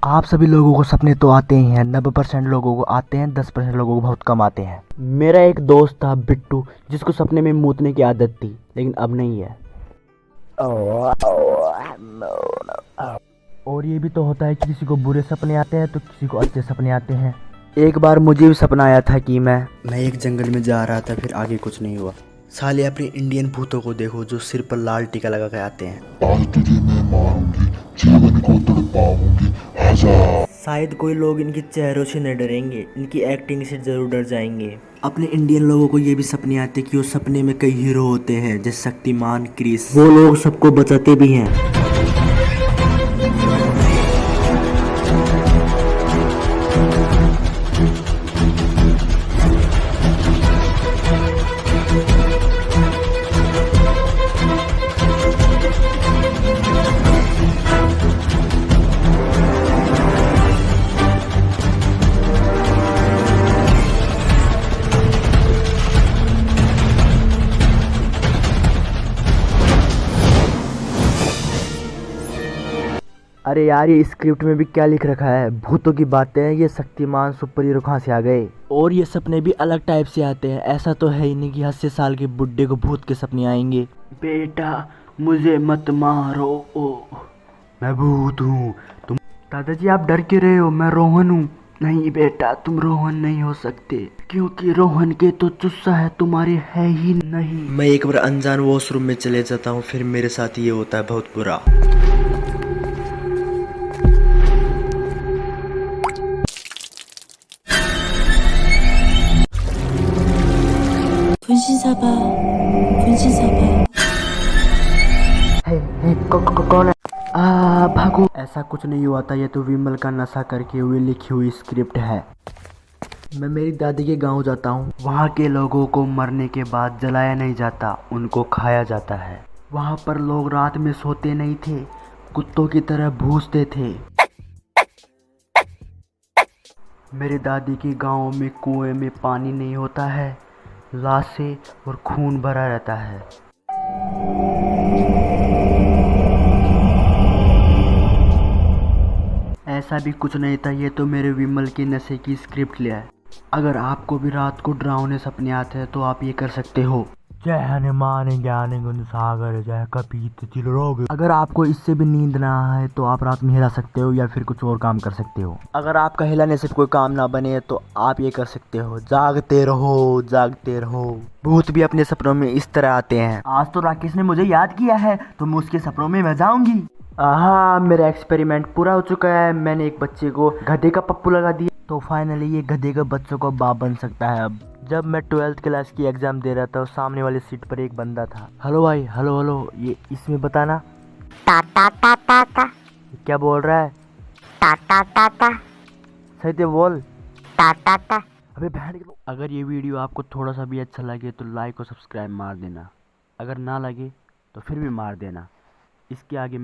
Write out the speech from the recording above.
आप सभी लोगों को सपने तो आते ही हैं, 90% लोगों को आते हैं, 10% लोगों को बहुत कम आते हैं। मेरा एक दोस्त था बिट्टू, जिसको सपने में मूतने की आदत थी, लेकिन अब नहीं है। और ये भी तो होता है कि किसी को बुरे सपने आते हैं तो किसी को अच्छे सपने आते हैं। एक बार मुझे भी सपना आया था कि मैं एक जंगल में जा रहा था, फिर आगे कुछ नहीं हुआ। साले अपने इंडियन भूतों को देखो जो सिर पर लाल टीका लगा के आते हैं। आज तुझे मैं मारूंगी, जीवन को तड़पाऊंगी, आजा। शायद कोई लोग इनके चेहरों से न डरेंगे, इनकी एक्टिंग से जरूर डर जाएंगे। अपने इंडियन लोगों को ये भी सपने आते हैं कि वो सपने में कई हीरो होते हैं, जैसे शक्तिमान, क्रिस। वो लोग सबको बचाते भी हैं। अरे यार, ये स्क्रिप्ट में भी क्या लिख रखा है? भूतों की बातें हैं, ये शक्तिमान सुपर हीरो कहाँ से आ गए? और ये सपने भी अलग टाइप से आते हैं। ऐसा तो है ही नहीं कि 80 साल के बुड्ढे को भूत के सपने आएंगे। बेटा मुझे मत मारो, मैं भूत हूँ। तुम दादाजी आप डर क्यों रहे हो? मैं रोहन हूँ। नहीं बेटा, तुम रोहन नहीं हो सकते, क्योंकि रोहन के तो चुस्सा है, तुम्हारे है ही नहीं। मैं एक बार अनजान वॉशरूम में चले जाता हूँ, फिर मेरे साथ ये होता है बहुत बुरा। 분신사바, 분신사바. कौन है? भागो। ऐसा कुछ नहीं हुआ था, ये तो विमल का नशा करके हुई लिखी हुई स्क्रिप्ट है। मैं मेरी दादी के गांव जाता हूँ। वहाँ के लोगों को मरने के बाद जलाया नहीं जाता, उनको खाया जाता है। वहाँ पर लोग रात में सोते नहीं थे, कुत्तों की तरह भूसते थे। मेरी दादी के गांव में कुएं में पानी नहीं होता है, लाशें और खून भरा रहता है। ऐसा भी कुछ नहीं था, ये तो मेरे विमल के नशे की स्क्रिप्ट लिया है। अगर आपको भी रात को डरावने सपने आते हैं तो आप ये कर सकते हो। जय हनुमान ज्ञान गुण सागर, जय कपीत तिल रोग। अगर आपको इससे भी नींद ना आए तो आप रात में हिला सकते हो या फिर कुछ और काम कर सकते हो। अगर आपका हिलाने से कोई काम ना बने तो आप ये कर सकते हो, जागते रहो जागते रहो। भूत भी अपने सपनों में इस तरह आते हैं। आज तो राकेश ने मुझे याद किया है तो मैं उसके सपनों में मैं जाऊंगी। मेरा एक्सपेरिमेंट पूरा हो चुका है। मैंने एक बच्चे को गधे का पप्पू लगा दिया, तो फाइनली ये गधे का बच्चों का बाप बन सकता है। अब जब मैं 12th क्लास की एग्जाम दे रहा था, सामने वाली सीट पर एक बंदा था। हेलो भाई, हेलो हेलो, ये इसमें बताना टा टा टा टा टा क्या बोल रहा है। टा टा टा टा सही से बोल। टा टा टा। अबे बहन की। अगर ये वीडियो आपको थोड़ा सा भी अच्छा लगे तो लाइक और सब्सक्राइब मार देना, अगर ना लगे तो फिर भी मार देना। इसके आगे